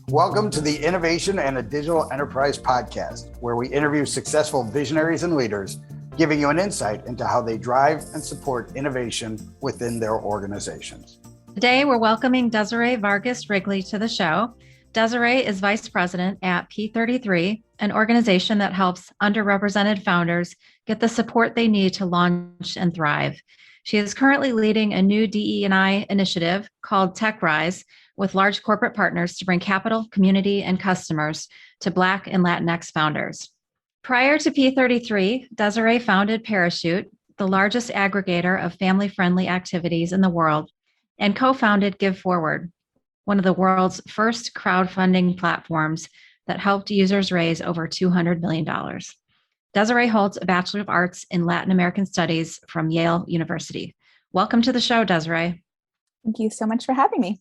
Welcome to the Innovation and a Digital Enterprise podcast, where we interview successful visionaries and leaders, giving you an insight into how they drive and support innovation within their organizations. Today, we're welcoming Desiree Vargas Wrigley to the show. Desiree is Vice President at P33, an organization that helps underrepresented founders get the support they need to launch and thrive. She is currently leading a new DE&I initiative called TechRise with large corporate partners to bring capital, community, and customers to Black and Latinx founders. Prior to P33, Desiree founded Parachute, the largest aggregator of family-friendly activities in the world, and co-founded Give Forward, one of the world's first crowdfunding platforms that helped users raise over $200 million. Desiree holds a Bachelor of Arts in Latin American Studies from Yale University. Welcome to the show, Desiree. Thank you so much for having me.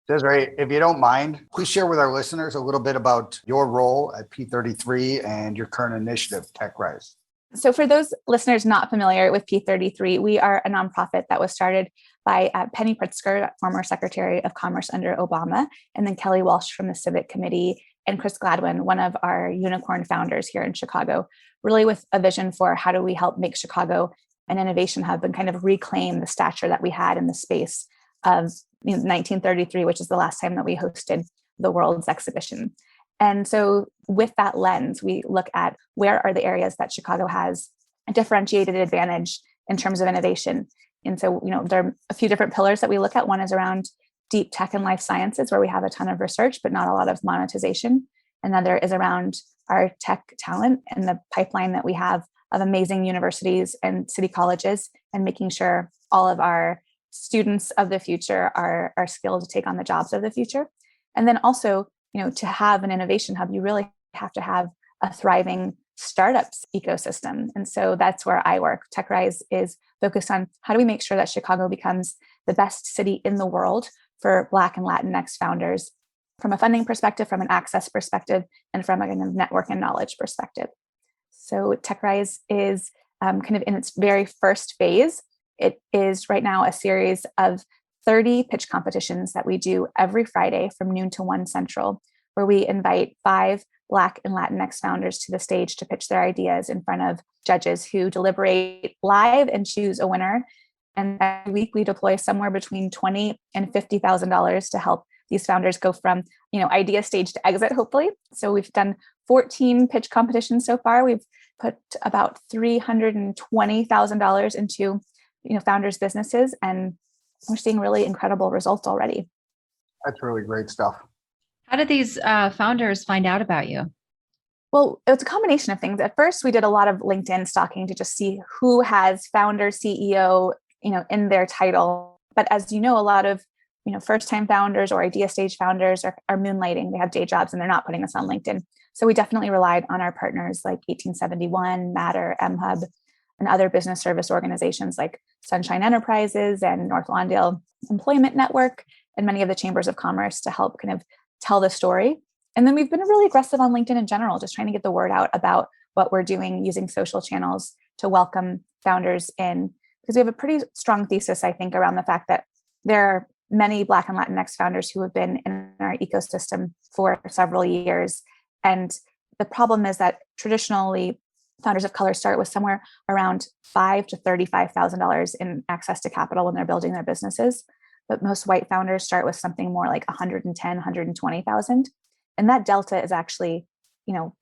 Desiree, if you don't mind, please share with our listeners a little bit about your role at P33 and your current initiative, TechRise. So for those listeners not familiar with P33, we are a nonprofit that was started by Penny Pritzker, former Secretary of Commerce under Obama, and then Kelly Walsh from the Civic Committee, and Chris Gladwin, one of our unicorn founders here in Chicago, really with a vision for how do we help make Chicago an innovation hub and kind of reclaim the stature that we had in the space of 1933, which is the last time that we hosted the World's Exhibition. And so with that lens, we look at where are the areas that Chicago has a differentiated advantage in terms of innovation. And so, there are a few different pillars that we look at. One is around deep tech and life sciences, where we have a ton of research, but not a lot of monetization. Another is around our tech talent and the pipeline that we have of amazing universities and city colleges, and making sure all of our students of the future are skilled to take on the jobs of the future. And then also, to have an innovation hub, you really have to have a thriving startups ecosystem. And so that's where I work. TechRise is focused on how do we make sure that Chicago becomes the best city in the world for Black and Latinx founders from a funding perspective, from an access perspective, and from a kind of network and knowledge perspective. So TechRise is kind of in its very first phase. It is right now a series of 30 pitch competitions that we do every Friday from noon to 1 Central, where we invite 5 Black and Latinx founders to the stage to pitch their ideas in front of judges who deliberate live and choose a winner. And every week we deploy somewhere between $20,000 and $50,000 to help these founders go from, idea stage to exit, hopefully. So we've done 14 pitch competitions so far. We've put about $320,000 into, founders' businesses, and we're seeing really incredible results already. That's really great stuff. How did these founders find out about you? Well, it's a combination of things. At first, we did a lot of LinkedIn stalking to just see who has founder, CEO, in their title. But as you know, a lot of, first-time founders or idea stage founders are moonlighting. They have day jobs and they're not putting us on LinkedIn. So we definitely relied on our partners like 1871, Matter, MHub, and other business service organizations like Sunshine Enterprises and North Lawndale Employment Network, and many of the chambers of commerce to help kind of tell the story. And then we've been really aggressive on LinkedIn in general, just trying to get the word out about what we're doing using social channels to welcome founders in, because we have a pretty strong thesis, I think, around the fact that there are many Black and Latinx founders who have been in our ecosystem for several years. And the problem is that traditionally, founders of color start with somewhere around $5,000 to $35,000 in access to capital when they're building their businesses. But most white founders start with something more like $110,000, $120,000. And that delta is actually,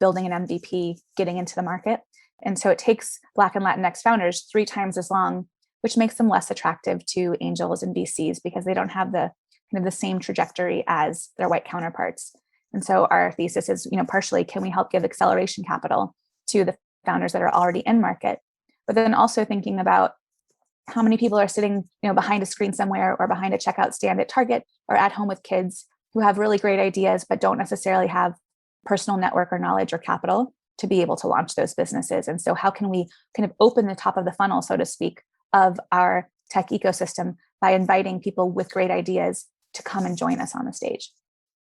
building an MVP, getting into the market. And so it takes Black and Latinx founders 3 times as long, which makes them less attractive to angels and VCs because they don't have the kind of the same trajectory as their white counterparts. And so our thesis is, partially, can we help give acceleration capital to the founders that are already in market, but then also thinking about how many people are sitting, behind a screen somewhere or behind a checkout stand at Target or at home with kids who have really great ideas, but don't necessarily have personal network or knowledge or capital to be able to launch those businesses. And so how can we kind of open the top of the funnel, so to speak, of our tech ecosystem by inviting people with great ideas to come and join us on the stage?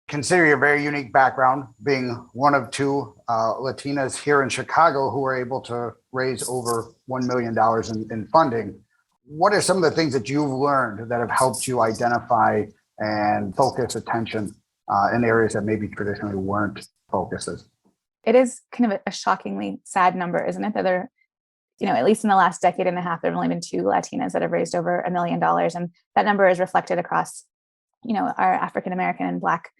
consider your very unique background, being one of two Latinas here in Chicago who were able to raise over $1 million in funding. What are some of the things that you've learned that have helped you identify and focus attention in areas that maybe traditionally weren't focuses? It is kind of a shockingly sad number, isn't it? That there, at least in the last decade and a half, there have only been two Latinas that have raised over $1 million. And that number is reflected across, our African-American and Black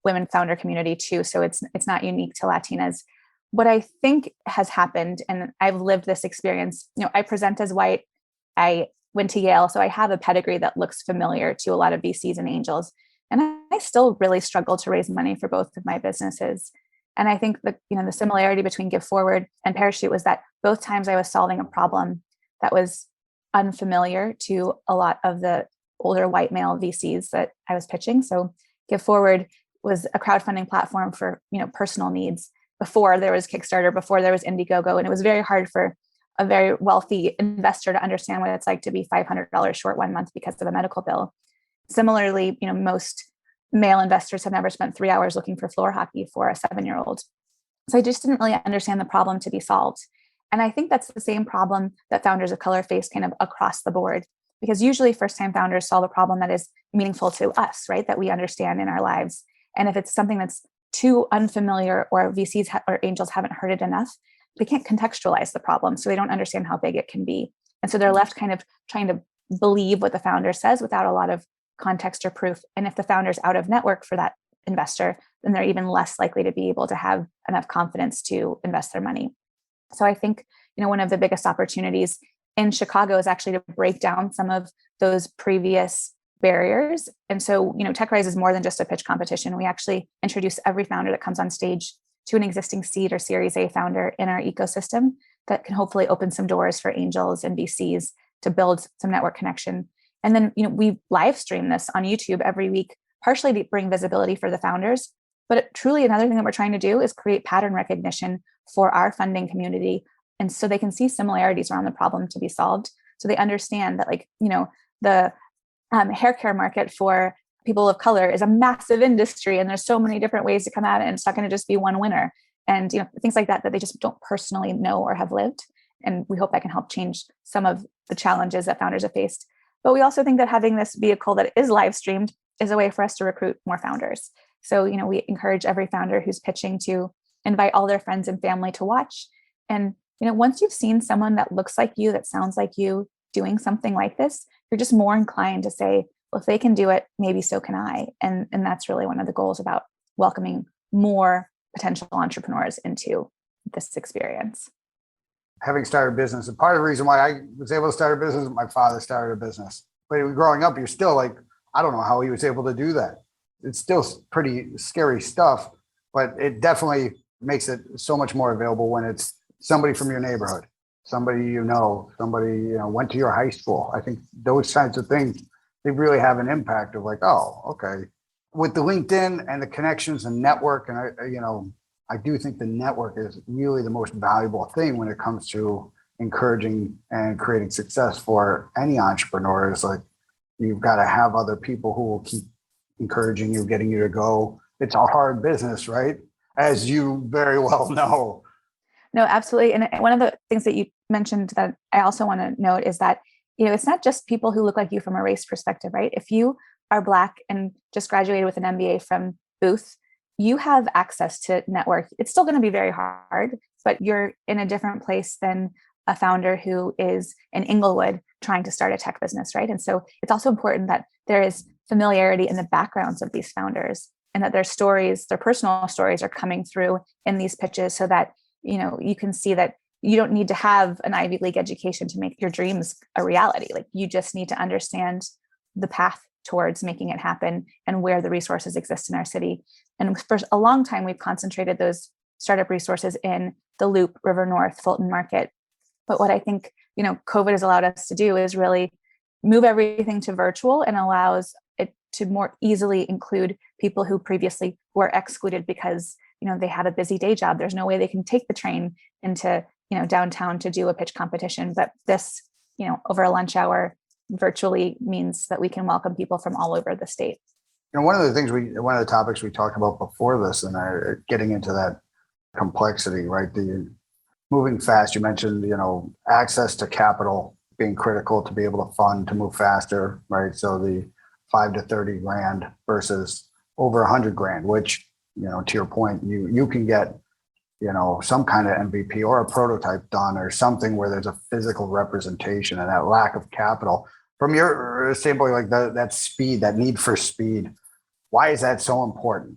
women founder community too. So it's not unique to Latinas. What I think has happened, and I've lived this experience, I present as white. I went to Yale, so I have a pedigree that looks familiar to a lot of VCs and angels. And I still really struggle to raise money for both of my businesses. And I think that, the similarity between Give Forward and Parachute was that both times I was solving a problem that was unfamiliar to a lot of the older white male VCs that I was pitching. So Give Forward was a crowdfunding platform for, personal needs before there was Kickstarter, before there was Indiegogo. And it was very hard for a very wealthy investor to understand what it's like to be $500 short one month because of a medical bill. Similarly, most male investors have never spent 3 hours looking for floor hockey for a 7-year-old. So I just didn't really understand the problem to be solved. And I think that's the same problem that founders of color face kind of across the board, because usually first-time founders solve a problem that is meaningful to us, right? That we understand in our lives. And if it's something that's too unfamiliar or VCs or angels haven't heard it enough, they can't contextualize the problem. So they don't understand how big it can be. And so they're left kind of trying to believe what the founder says without a lot of context or proof. And if the founder's out of network for that investor, then they're even less likely to be able to have enough confidence to invest their money. So I think, one of the biggest opportunities in Chicago is actually to break down some of those previous barriers. And so, TechRise is more than just a pitch competition. We actually introduce every founder that comes on stage to an existing seed or Series A founder in our ecosystem that can hopefully open some doors for angels and VCs to build some network connection. And then, we live stream this on YouTube every week, partially to bring visibility for the founders. But truly another thing that we're trying to do is create pattern recognition for our funding community. And so they can see similarities around the problem to be solved. So they understand that, the hair care market for people of color is a massive industry, and there's so many different ways to come at it, and it's not going to just be one winner. And things like that they just don't personally know or have lived. And we hope that can help change some of the challenges that founders have faced. But we also think that having this vehicle that is live streamed is a way for us to recruit more founders. So, we encourage every founder who's pitching to invite all their friends and family to watch. And, once you've seen someone that looks like you, that sounds like you doing something like this, you're just more inclined to say, well, if they can do it, maybe so can I. And that's really one of the goals about welcoming more potential entrepreneurs into this experience. Having started a business, and part of the reason why I was able to start a business, my father started a business. But growing up, you're still like, I don't know how he was able to do that. It's still pretty scary stuff, but it definitely makes it so much more available when it's somebody from your neighborhood, somebody somebody went to your high school. I think those kinds of things, they really have an impact of like, oh, okay. With the LinkedIn and the connections and network, and I do think the network is really the most valuable thing when it comes to encouraging and creating success for any entrepreneur. Is like, you've got to have other people who will keep encouraging you, getting you to go. It's a hard business, right? As you very well know. No, absolutely. And one of the things that you mentioned that I also want to note is that, it's not just people who look like you from a race perspective, right? If you are Black and just graduated with an MBA from Booth, you have access to network. It's still going to be very hard, but you're in a different place than a founder who is in Inglewood trying to start a tech business, right? And so it's also important that there is familiarity in the backgrounds of these founders, and that their stories, their personal stories, are coming through in these pitches, so that you can see that you don't need to have an Ivy League education to make your dreams a reality. Like, you just need to understand the path towards making it happen and where the resources exist in our city. And for a long time, we've concentrated those startup resources in the Loop, River North, Fulton Market. But what I think, COVID has allowed us to do is really move everything to virtual, and allows it to more easily include people who previously were excluded because they had a busy day job. There's no way they can take the train into downtown to do a pitch competition. But this, over a lunch hour virtually means that we can welcome people from all over the state. One of the topics we talked about before this, and getting into that complexity, right? The moving fast. You mentioned, access to capital being critical to be able to fund to move faster, right? So the 5 to 30 grand versus over 100 grand, which, to your point, you can get, some kind of MVP or a prototype done or something where there's a physical representation, and that lack of capital from your standpoint, like that speed, that need for speed. Why is that so important?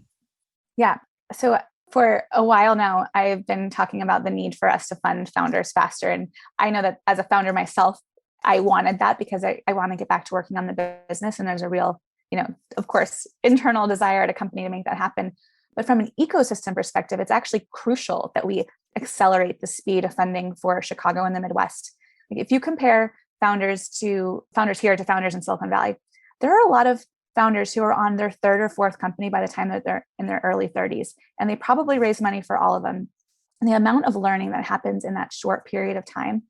Yeah. So for a while now, I've been talking about the need for us to fund founders faster. And I know that as a founder myself, I wanted that because I want to get back to working on the business. And there's a real, of course, internal desire at a company to make that happen. But from an ecosystem perspective, it's actually crucial that we accelerate the speed of funding for Chicago and the Midwest. If you compare founders here to founders in Silicon Valley, there are a lot of founders who are on their third or fourth company by the time that they're in their early 30s, and they probably raise money for all of them. And the amount of learning that happens in that short period of time,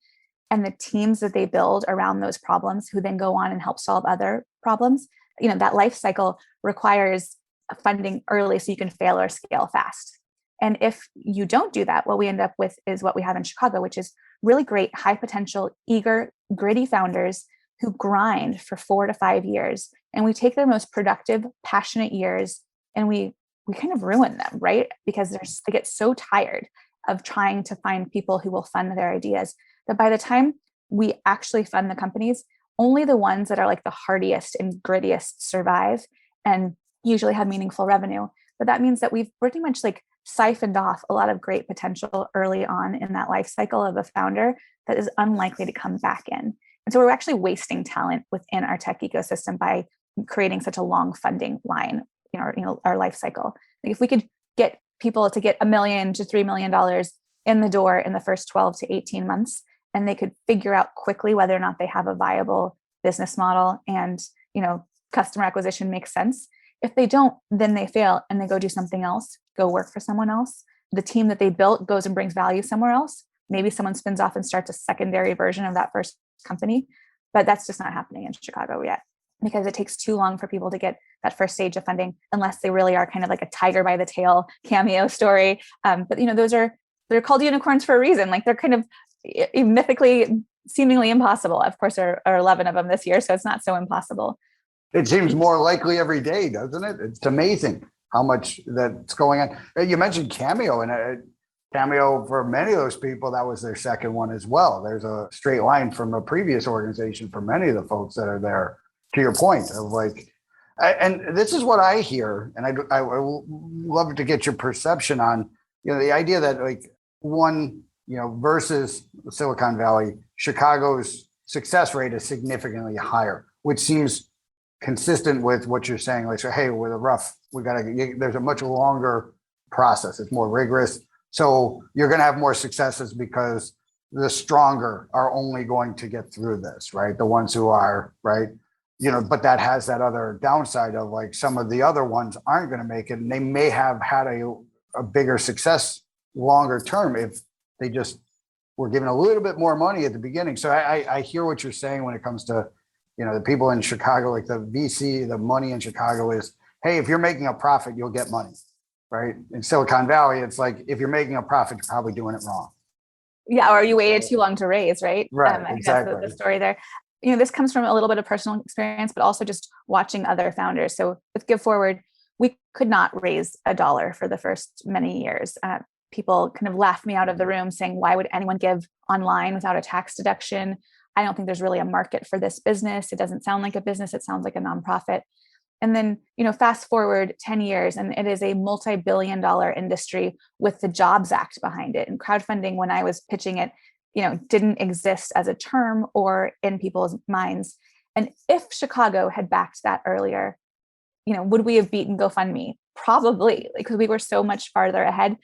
and the teams that they build around those problems, who then go on and help solve other problems, that life cycle requires funding early so you can fail or scale fast. And if you don't do that, what we end up with is what we have in Chicago, which is really great, high potential, eager, gritty founders who grind for 4 to 5 years. And we take their most productive, passionate years and we kind of ruin them, right? Because they get so tired of trying to find people who will fund their ideas that by the time we actually fund the companies, only the ones that are like the hardiest and grittiest survive and usually have meaningful revenue. But that means that we've pretty much like siphoned off a lot of great potential early on in that life cycle of a founder that is unlikely to come back in. And so we're actually wasting talent within our tech ecosystem by creating such a long funding line, our life cycle. Like if we could get people to get $1 million to $3 million in the door in the first 12 to 18 months, and they could figure out quickly whether or not they have a viable business model and, customer acquisition makes sense. If they don't, then they fail and they go do something else, go work for someone else. The team that they built goes and brings value somewhere else. Maybe someone spins off and starts a secondary version of that first company, but that's just not happening in Chicago yet because it takes too long for people to get that first stage of funding unless they really are kind of like a tiger by the tail cameo story. But they're called unicorns for a reason. Like they're kind of mythically, seemingly impossible. Of course, there are 11 of them this year, so it's not so impossible. It seems more likely every day, doesn't it? It's amazing how much that's going on. You mentioned Cameo, and Cameo, for many of those people, that was their second one as well. There's a straight line from a previous organization for many of the folks that are there, to your point of like, and this is what I hear, and I would love to get your perception on, the idea that like one, versus Silicon Valley, Chicago's success rate is significantly higher, which seems consistent with what you're saying. Like, so, hey, there's a much longer process. It's more rigorous. So you're going to have more successes because the stronger are only going to get through this, right? The ones who are, right? But that has that other downside of like some of the other ones aren't going to make it, and they may have had a bigger success longer term if they just were given a little bit more money at the beginning. So I hear what you're saying when it comes to, the people in Chicago, like the VC, the money in Chicago is, hey, if you're making a profit, you'll get money, right? In Silicon Valley, it's like, if you're making a profit, you're probably doing it wrong. Yeah, or you waited too long to raise, right? Right, I think exactly. That's the story there. This comes from a little bit of personal experience, but also just watching other founders. So with Give Forward, we could not raise $1 for the first many years. People kind of laughed me out of the room saying, why would anyone give online without a tax deduction? I don't think there's really a market for this business. It doesn't sound like a business. It sounds like a nonprofit. And then, fast forward 10 years, and it is a multi-billion-dollar industry with the Jobs Act behind it. And crowdfunding, when I was pitching it, didn't exist as a term or in people's minds. And if Chicago had backed that earlier, would we have beaten GoFundMe? Probably, because we were so much farther ahead.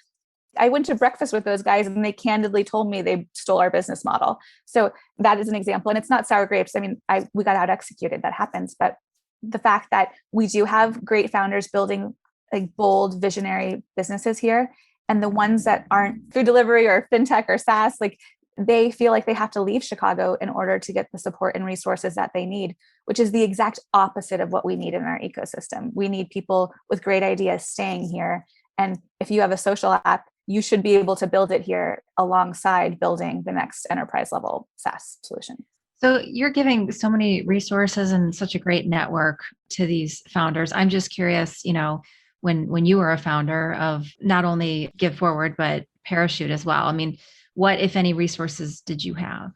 I went to breakfast with those guys and they candidly told me they stole our business model. So that is an example. And it's not sour grapes. I mean, we got out executed. That happens. But the fact that we do have great founders building like bold, visionary businesses here, and the ones that aren't food delivery or fintech or SaaS, like they feel like they have to leave Chicago in order to get the support and resources that they need, which is the exact opposite of what we need in our ecosystem. We need people with great ideas staying here. And if you have a social app, you should be able to build it here alongside building the next enterprise level SaaS solution. So you're giving so many resources and such a great network to these founders. I'm just curious, when you were a founder of not only Give Forward, but Parachute as well. I mean, what, if any, resources did you have?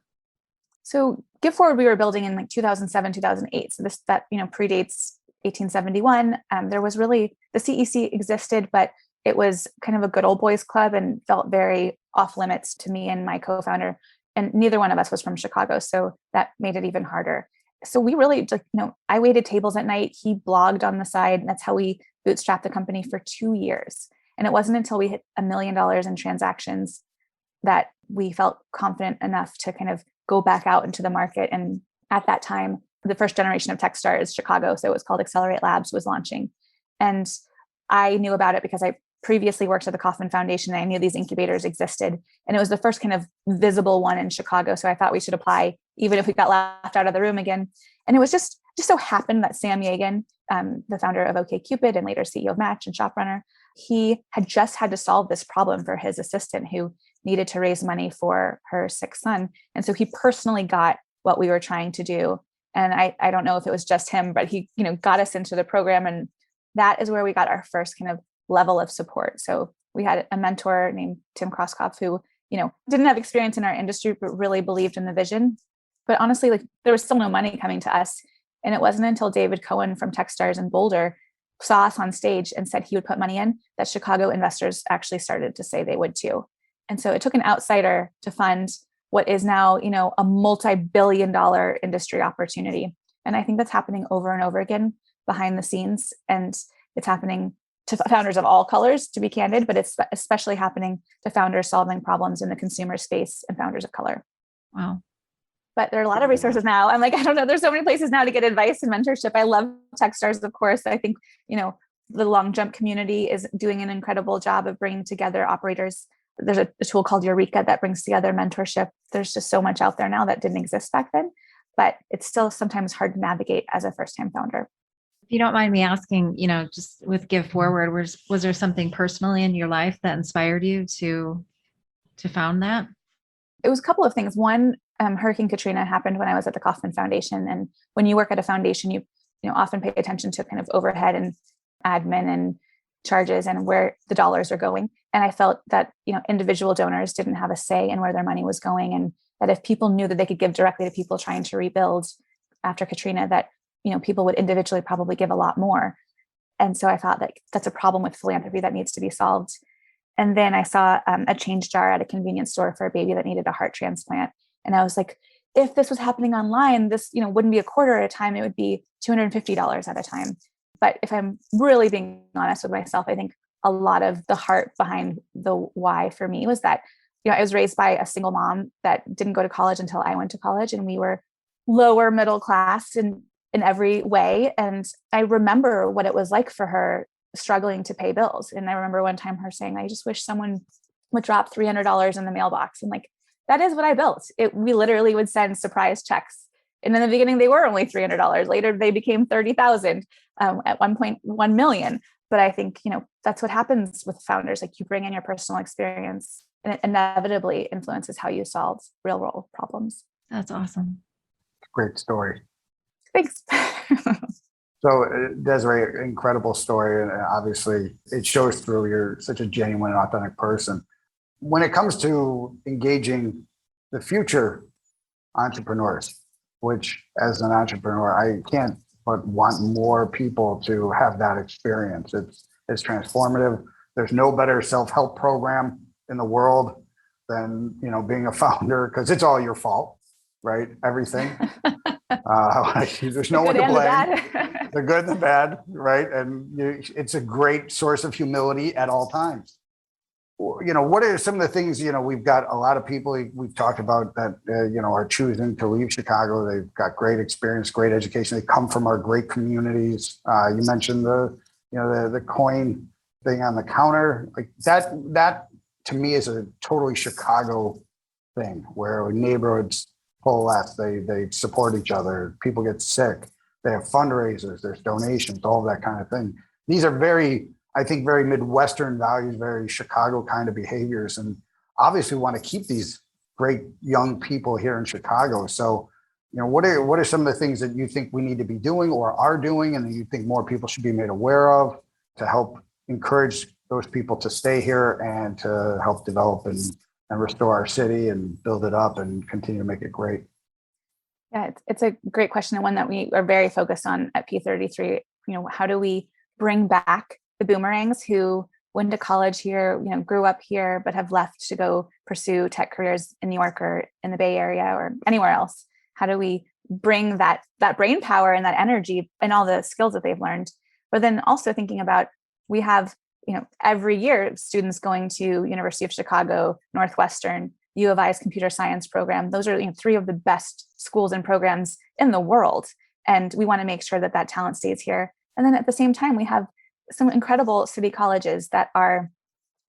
So Give Forward, we were building in like 2007, 2008. So that predates 1871. There was really, the CEC existed, but it was kind of a good old boys club and felt very off limits to me and my co-founder. And neither one of us was from Chicago. So that made it even harder. So we really, I waited tables at night. He blogged on the side. And that's how we bootstrapped the company for 2 years. And it wasn't until we hit $1 million in transactions that we felt confident enough to kind of go back out into the market. And at that time, the first generation of Techstars Chicago, so it was called Accelerate Labs, was launching. And I knew about it because I previously worked at the Kauffman Foundation. And I knew these incubators existed. And it was the first kind of visible one in Chicago. So I thought we should apply, even if we got laughed out of the room again. And it was just so happened that Sam Yagan, the founder of OkCupid and later CEO of Match and ShopRunner, he had just had to solve this problem for his assistant who needed to raise money for her sick son. And so he personally got what we were trying to do. And I don't know if it was just him, but he, got us into the program. And that is where we got our first kind of level of support. So we had a mentor named Tim Krosskopf who, didn't have experience in our industry, but really believed in the vision. But honestly, there was still no money coming to us. And it wasn't until David Cohen from Techstars in Boulder saw us on stage and said he would put money in that Chicago investors actually started to say they would too. And so it took an outsider to fund what is now, a multi-billion-dollar industry opportunity. And I think that's happening over and over again behind the scenes. And it's happening to founders of all colors, to be candid, but it's especially happening to founders solving problems in the consumer space and founders of color. Wow. But there are a lot of resources now. I'm like, I don't know. There's so many places now to get advice and mentorship. I love Techstars, of course. I think, the long jump community is doing an incredible job of bringing together operators. There's a tool called Eureka that brings together mentorship. There's just so much out there now that didn't exist back then, but it's still sometimes hard to navigate as a first-time founder. If you don't mind me asking, just with Give Forward, was there something personally in your life that inspired you to found that? It was a couple of things. One, Hurricane Katrina happened when I was at the Kauffman Foundation. And when you work at a foundation, you often pay attention to kind of overhead and admin and charges and where the dollars are going. And I felt that, individual donors didn't have a say in where their money was going. And that if people knew that they could give directly to people trying to rebuild after Katrina, that, people would individually probably give a lot more. And so I thought that that's a problem with philanthropy that needs to be solved. And then I saw a change jar at a convenience store for a baby that needed a heart transplant. And I was like, if this was happening online, this, wouldn't be a quarter at a time. It would be $250 at a time. But if I'm really being honest with myself, I think a lot of the heart behind the why for me was that, I was raised by a single mom that didn't go to college until I went to college. And we were lower middle class in every way. And I remember what it was like for her struggling to pay bills. And I remember one time her saying, I just wish someone would drop $300 in the mailbox. And like, that is what I built. We literally would send surprise checks. And in the beginning, they were only $300. Later, they became 30,000, at one point, 1 million. But I think, that's what happens with founders. Like you bring in your personal experience and it inevitably influences how you solve real world problems. That's awesome. Great story. Thanks. So Desiree, incredible story. And obviously it shows through. You're such a genuine and authentic person. When it comes to engaging the future entrepreneurs, which as an entrepreneur, I can't but want more people to have that experience. It's transformative. There's no better self-help program in the world than, being a founder, because it's all your fault, right? Everything. There's no one to blame. The good and the bad, right? And it's a great source of humility at all times. What are some of the things, we've got a lot of people we've talked about that, are choosing to leave Chicago. They've got great experience, great education. They come from our great communities. You mentioned the coin thing on the counter, like that to me is a totally Chicago thing where neighborhoods coalesce, they support each other, people get sick, they have fundraisers, there's donations, all that kind of thing. These are very, I think, very Midwestern values, very Chicago kind of behaviors. And obviously we want to keep these great young people here in Chicago. So, what are some of the things that you think we need to be doing or are doing, and that you think more people should be made aware of to help encourage those people to stay here and to help develop and restore our city and build it up and continue to make it great? Yeah, it's a great question, and one that we are very focused on at P33. How do we bring back the boomerangs who went to college here, grew up here, but have left to go pursue tech careers in New York or in the Bay Area or anywhere else? How do we bring that brain power and that energy and all the skills that they've learned? But then also thinking about, we have, every year students going to University of Chicago, Northwestern, U of I's computer science program. Those are three of the best schools and programs in the world. And we want to make sure that that talent stays here. And then at the same time, we have some incredible city colleges that are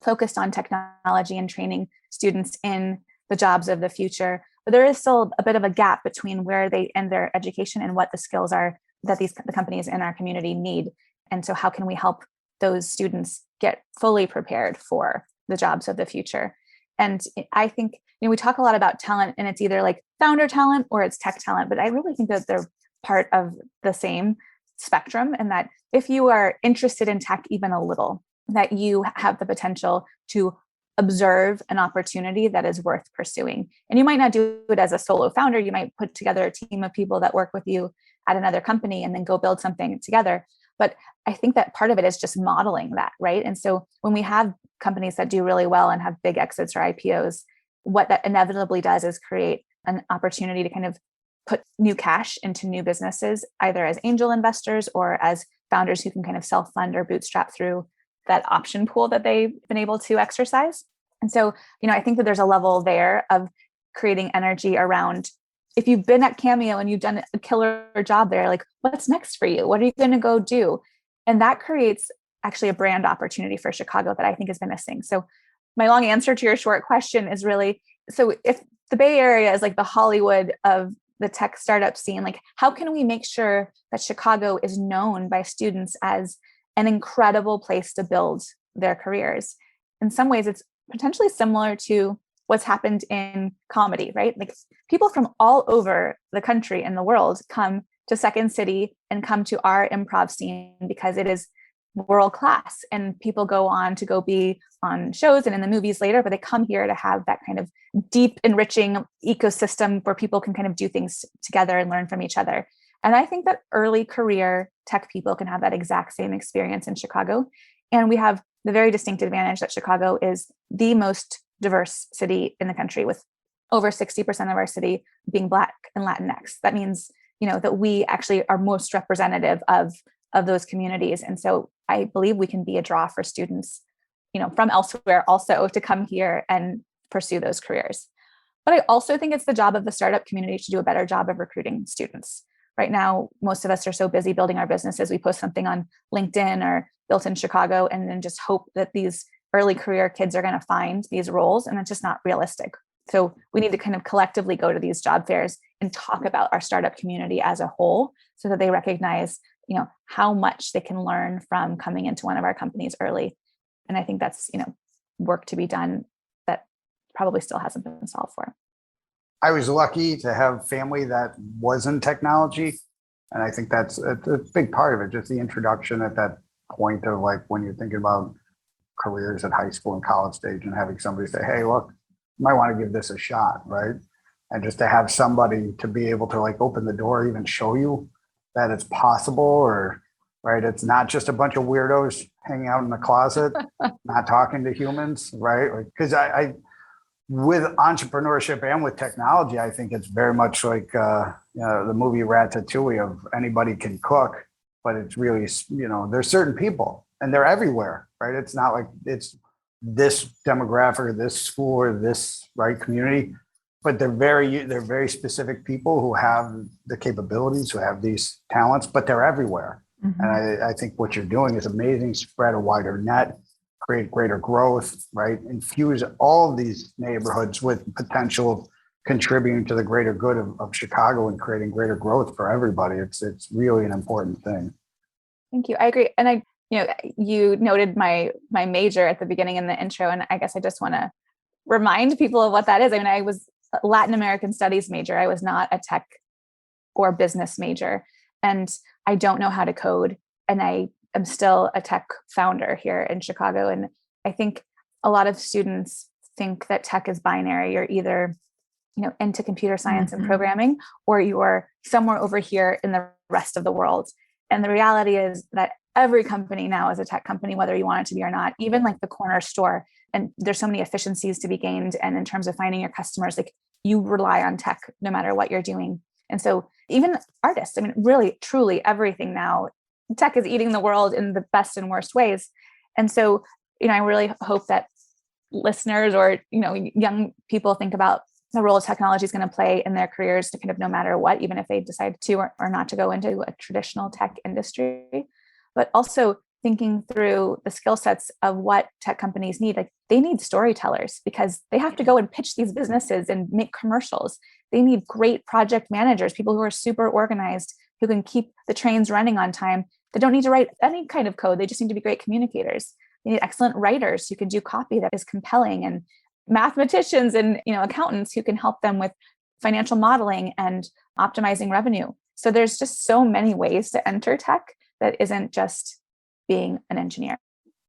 focused on technology and training students in the jobs of the future. But there is still a bit of a gap between where they end their education and what the skills are that the companies in our community need. And so how can we help those students get fully prepared for the jobs of the future? And I think, we talk a lot about talent, and it's either like founder talent or it's tech talent, but I really think that they're part of the same spectrum, and that if you are interested in tech even a little, that you have the potential to observe an opportunity that is worth pursuing. And you might not do it as a solo founder. You might put together a team of people that work with you at another company and then go build something together. But I think that part of it is just modeling that, right? And so when we have companies that do really well and have big exits or IPOs, what that inevitably does is create an opportunity to kind of put new cash into new businesses, either as angel investors or as founders who can kind of self-fund or bootstrap through that option pool that they've been able to exercise. And so, I think that there's a level there of creating energy around, if you've been at Cameo and you've done a killer job there, like, what's next for you? What are you going to go do? And that creates actually a brand opportunity for Chicago that I think has been missing. So my long answer to your short question is really, so if the Bay Area is like the Hollywood of the tech startup scene, like, how can we make sure that Chicago is known by students as an incredible place to build their careers? In some ways, it's potentially similar to what's happened in comedy, right? Like, people from all over the country and the world come to Second City and come to our improv scene because it is world class, and people go on to go be on shows and in the movies later, but they come here to have that kind of deep, enriching ecosystem where people can kind of do things together and learn from each other. And I think that early career tech people can have that exact same experience in Chicago. And we have the very distinct advantage that Chicago is the most diverse city in the country, with over 60% of our city being Black and Latinx. That means, that we actually are most representative of those communities. And so I believe we can be a draw for students, from elsewhere also to come here and pursue those careers. But I also think it's the job of the startup community to do a better job of recruiting students. Right now, most of us are so busy building our businesses. We post something on LinkedIn or Built in Chicago and then just hope that these early career kids are going to find these roles. And it's just not realistic. So we need to kind of collectively go to these job fairs and talk about our startup community as a whole, so that they recognize, how much they can learn from coming into one of our companies early. And I think that's, work to be done that probably still hasn't been solved for. I was lucky to have family that was in technology. And I think that's a big part of it, just the introduction at that point of, like, when you're thinking about careers at high school and college stage, and having somebody say, hey, look, you might want to give this a shot, right? And just to have somebody to be able to, like, open the door, even show you that it's possible, or, right, it's not just a bunch of weirdos hanging out in the closet, not talking to humans, right? Because I with entrepreneurship and with technology, I think it's very much like the movie Ratatouille of anybody can cook, but it's really, there's certain people and they're everywhere, right? It's not like it's this demographic or this school or this community, but they're very specific people who have the capabilities, who have these talents, but they're everywhere. Mm-hmm. And I think what you're doing is amazing. Spread a wider net, create greater growth, right? Infuse all of these neighborhoods with potential of contributing to the greater good of Chicago and creating greater growth for everybody. It's really an important thing. Thank you. I agree. And you noted my major at the beginning in the intro, and I guess I just want to remind people of what that is. I mean, I was a Latin American studies major. I was not a tech or business major, and I don't know how to code. And I am still a tech founder here in Chicago. And I think a lot of students think that tech is binary. You're either, into computer science and programming, or you're somewhere over here in the rest of the world. And the reality is that every company now is a tech company, whether you want it to be or not, even like the corner store. And there's so many efficiencies to be gained. And in terms of finding your customers, like you rely on tech no matter what you're doing. And so even artists, I mean, really, truly everything now, tech is eating the world in the best and worst ways. And so, I really hope that listeners or, young people think about the role technology is going to play in their careers to kind of no matter what, even if they decide to or not to go into a traditional tech industry, but also thinking through the skill sets of what tech companies need. Like they need storytellers because they have to go and pitch these businesses and make commercials. They need great project managers, people who are super organized, who can keep the trains running on time. They don't need to write any kind of code. They just need to be great communicators. They need excellent writers who can do copy that is compelling, and mathematicians and accountants who can help them with financial modeling and optimizing revenue. So there's just so many ways to enter tech that isn't just being an engineer.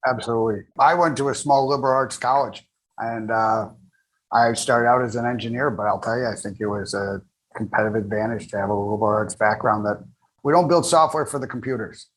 Absolutely. I went to a small liberal arts college, and I started out as an engineer, but I'll tell you, I think it was a competitive advantage to have a liberal arts background. That we don't build software for the computers.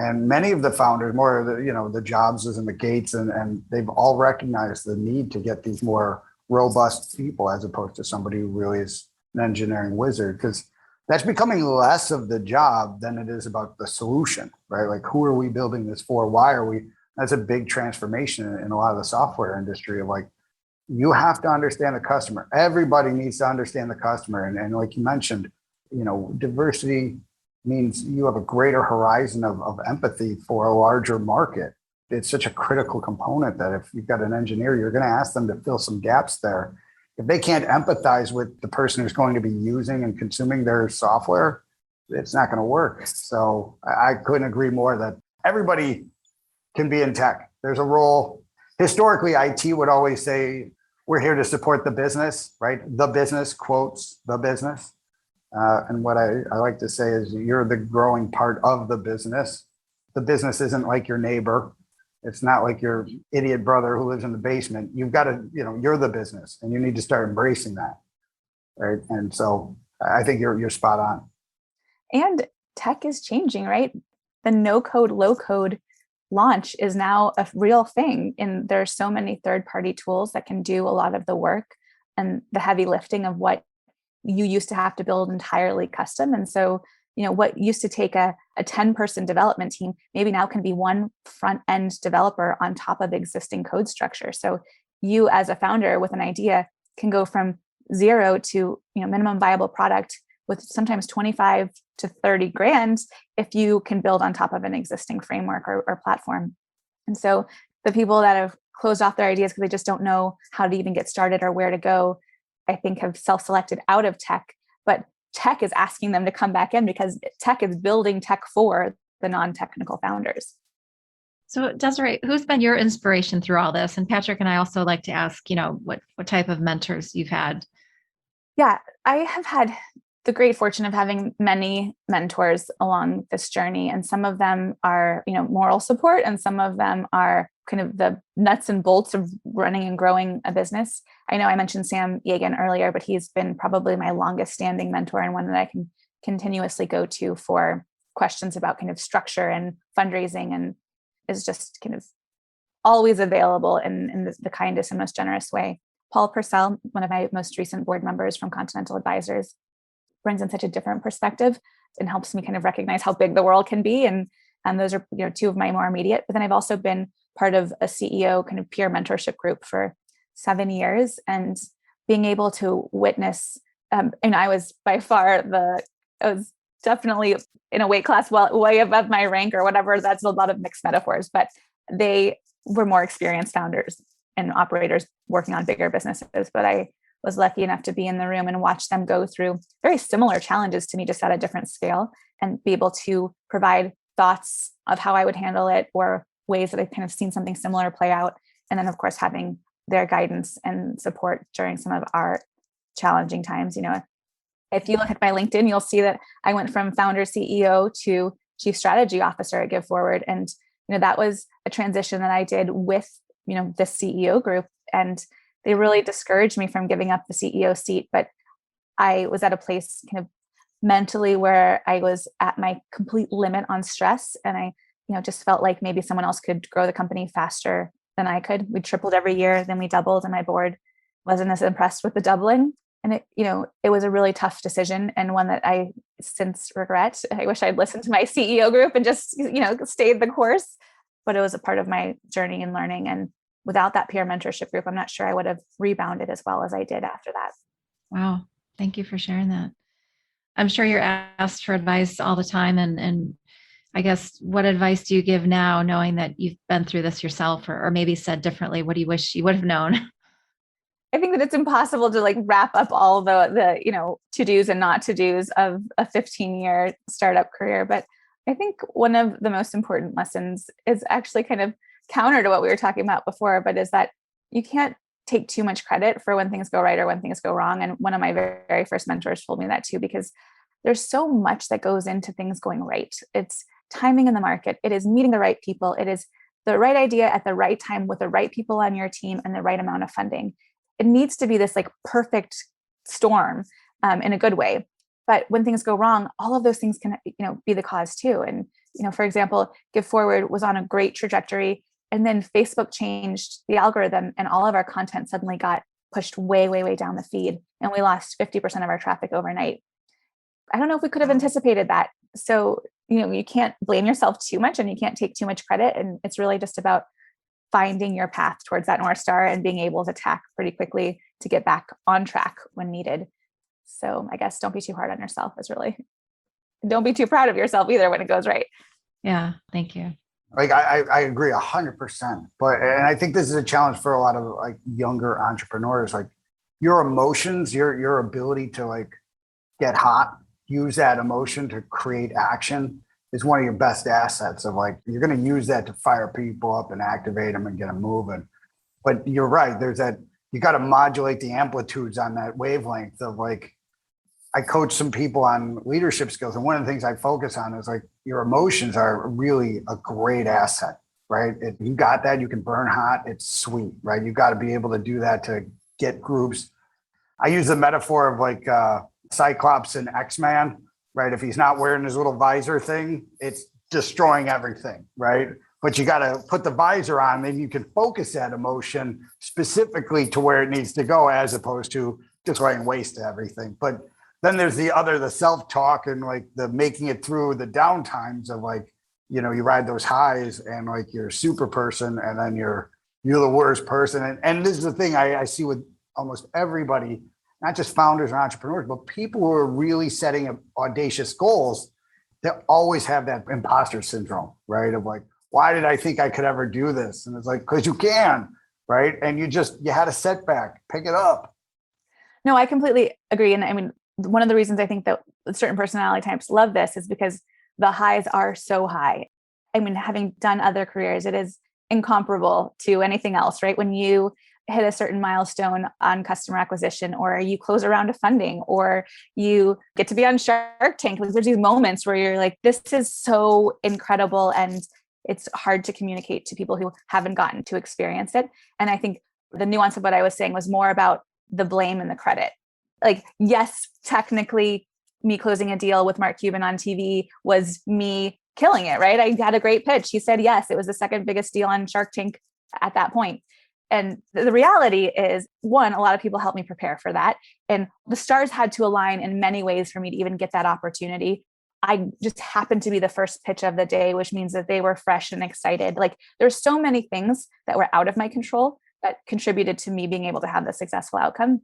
And many of the founders, more of the Jobses and the Gates, and they've all recognized the need to get these more robust people as opposed to somebody who really is an engineering wizard, because that's becoming less of the job than it is about the solution, right? Like, who are we building this for? Why are we? That's a big transformation in a lot of the software industry of like, you have to understand the customer. Everybody needs to understand the customer. And like you mentioned, diversity means you have a greater horizon of empathy for a larger market. It's such a critical component that if you've got an engineer, you're going to ask them to fill some gaps there. If they can't empathize with the person who's going to be using and consuming their software, it's not going to work. So I couldn't agree more that everybody can be in tech. There's a role. Historically, IT would always say, we're here to support the business, right? The business, quotes, the business. And what I like to say is you're the growing part of the business. The business isn't like your neighbor. It's not like your idiot brother who lives in the basement. You've got to, you're the business, and you need to start embracing that, right? And so I think you're spot on. And tech is changing, right? The no code, low code launch is now a real thing. And there's so many third-party tools that can do a lot of the work and the heavy lifting of what you used to have to build entirely custom. And so, what used to take a 10-person development team maybe now can be one front-end developer on top of existing code structure. So you as a founder with an idea can go from zero to minimum viable product with sometimes 25 to 30 grand if you can build on top of an existing framework or platform. And so the people that have closed off their ideas because they just don't know how to even get started or where to go, I think have self-selected out of tech, but tech is asking them to come back in because tech is building tech for the non-technical founders. So Desiree, who's been your inspiration through all this? And Patrick and I also like to ask, what type of mentors you've had. Yeah, I have had the great fortune of having many mentors along this journey. And some of them are, moral support, and some of them are kind of the nuts and bolts of running and growing a business. I know I mentioned Sam Yegan earlier, but he's been probably my longest standing mentor and one that I can continuously go to for questions about kind of structure and fundraising, and is just kind of always available in the kindest and most generous way. Paul Purcell, one of my most recent board members from Continental Advisors, brings in such a different perspective and helps me kind of recognize how big the world can be. And those are two of my more immediate. But then I've also been part of a CEO kind of peer mentorship group for 7 years, and being able to witness. And I was by far I was definitely in a weight class way above my rank or whatever. That's a lot of mixed metaphors, but they were more experienced founders and operators working on bigger businesses, but I was lucky enough to be in the room and watch them go through very similar challenges to me, just at a different scale, and be able to provide thoughts of how I would handle it or ways that I've kind of seen something similar play out. And then, of course, having their guidance and support during some of our challenging times. If you look at my LinkedIn, you'll see that I went from founder CEO to chief strategy officer at Give Forward. And, that was a transition that I did with, the CEO group. And they really discouraged me from giving up the CEO seat. But I was at a place kind of mentally where I was at my complete limit on stress. And I, just felt like maybe someone else could grow the company faster than I could. We tripled every year, then we doubled, and my board wasn't as impressed with the doubling. And it was a really tough decision, and one that I since regret. I wish I'd listened to my CEO group and just, stayed the course, but it was a part of my journey and learning. And without that peer mentorship group, I'm not sure I would have rebounded as well as I did after that. Wow. Thank you for sharing that. I'm sure you're asked for advice all the time. And I guess, what advice do you give now, knowing that you've been through this yourself, or maybe said differently, what do you wish you would have known? I think that it's impossible to wrap up all the to-dos and not to-dos of a 15-year startup career. But I think one of the most important lessons is actually kind of counter to what we were talking about before, but is that you can't take too much credit for when things go right or when things go wrong. And one of my very, very first mentors told me that too, because there's so much that goes into things going right. It's timing in the market. It is meeting the right people. It is the right idea at the right time with the right people on your team and the right amount of funding. It needs to be this perfect storm in a good way. But when things go wrong, all of those things can, be the cause too. And, for example, Give Forward was on a great trajectory, and then Facebook changed the algorithm and all of our content suddenly got pushed way, way, way down the feed. And we lost 50% of our traffic overnight. I don't know if we could have anticipated that. So, you can't blame yourself too much, and you can't take too much credit. And it's really just about finding your path towards that North Star and being able to tack pretty quickly to get back on track when needed. So I guess don't be too hard on yourself don't be too proud of yourself either when it goes right. Yeah. Thank you. I agree 100%. And I think this is a challenge for a lot of younger entrepreneurs, your emotions, your ability to get hot, use that emotion to create action is one of your best assets of you're going to use that to fire people up and activate them and get them moving. But you're right. There's that, you got to modulate the amplitudes on that wavelength of I coach some people on leadership skills. And one of the things I focus on is your emotions are really a great asset, right? If you got that, you can burn hot. It's sweet, right? You got to be able to do that to get groups. I use the metaphor of Cyclops and X-Man, right? If he's not wearing his little visor thing, it's destroying everything, right? But you got to put the visor on, then you can focus that emotion specifically to where it needs to go, as opposed to just laying waste to everything. But then there's the self-talk and the making it through the downtimes of you ride those highs and you're a super person, and then you're the worst person. And this is the thing I see with almost everybody, not just founders and entrepreneurs, but people who are really setting audacious goals. They always have that imposter syndrome, right? Of why did I think I could ever do this? And it's because you can, right? And you had a setback, pick it up. No, I completely agree. And I mean, one of the reasons I think that certain personality types love this is because the highs are so high. I mean, having done other careers, it is incomparable to anything else, right? When you hit a certain milestone on customer acquisition, or you close a round of funding, or you get to be on Shark Tank, there's these moments where you're this is so incredible. And it's hard to communicate to people who haven't gotten to experience it. And I think the nuance of what I was saying was more about the blame and the credit. Yes, technically me closing a deal with Mark Cuban on TV was me killing it, right? I had a great pitch. He said yes. It was the second biggest deal on Shark Tank at that point. And the reality is, one, a lot of people helped me prepare for that. And the stars had to align in many ways for me to even get that opportunity. I just happened to be the first pitch of the day, which means that they were fresh and excited. There's so many things that were out of my control that contributed to me being able to have the successful outcome.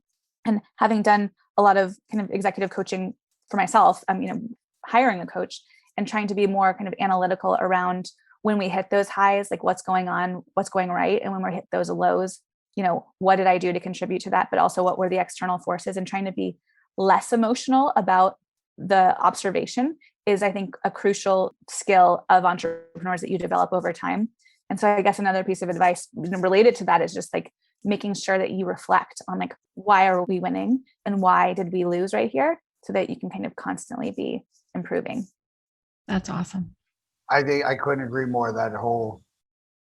And having done a lot of kind of executive coaching for myself, hiring a coach and trying to be more kind of analytical around when we hit those highs, like what's going on, what's going right. And when we hit those lows, what did I do to contribute to that? But also what were the external forces, and trying to be less emotional about the observation is, I think, a crucial skill of entrepreneurs that you develop over time. And so I guess another piece of advice related to that is just like making sure that you reflect on like, why are we winning and why did we lose right here, so that you can kind of constantly be improving. That's awesome. I think I couldn't agree more. That whole,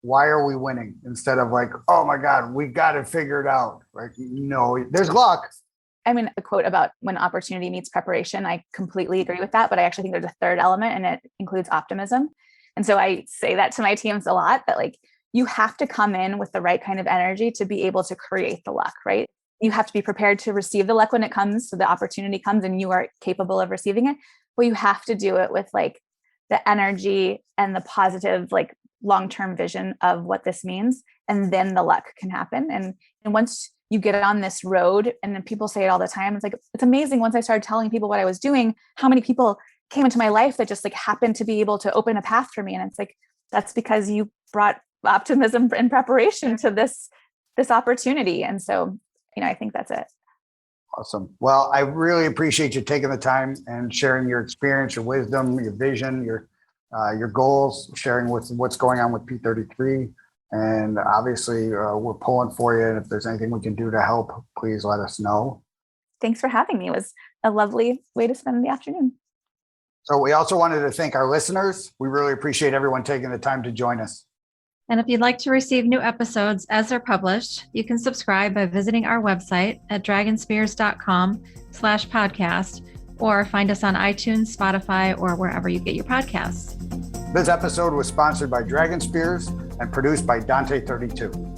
why are we winning, instead of like, oh my God, we got it figured out. Like, no, there's luck. I mean, the quote about when opportunity meets preparation, I completely agree with that, but I actually think there's a third element, and it includes optimism. And so I say that to my teams a lot, that like, you have to come in with the right kind of energy to be able to create the luck, right? You have to be prepared to receive the luck when it comes. So the opportunity comes and you are capable of receiving it, but you have to do it with like the energy and the positive, like long-term vision of what this means. And then the luck can happen. And once you get on this road, and then people say it all the time, it's like, it's amazing. Once I started telling people what I was doing, how many people came into my life that just like happened to be able to open a path for me. And it's like, that's because you brought optimism and preparation to this opportunity. And so, I think that's it. Awesome. Well, I really appreciate you taking the time and sharing your experience, your wisdom, your vision, your goals, sharing what's going on with P33. And obviously, we're pulling for you. And if there's anything we can do to help, please let us know. Thanks for having me. It was a lovely way to spend the afternoon. So we also wanted to thank our listeners. We really appreciate everyone taking the time to join us. And if you'd like to receive new episodes as they're published, you can subscribe by visiting our website at dragonspears.com/podcast, or find us on iTunes, Spotify, or wherever you get your podcasts. This episode was sponsored by Dragon Spears and produced by Dante32.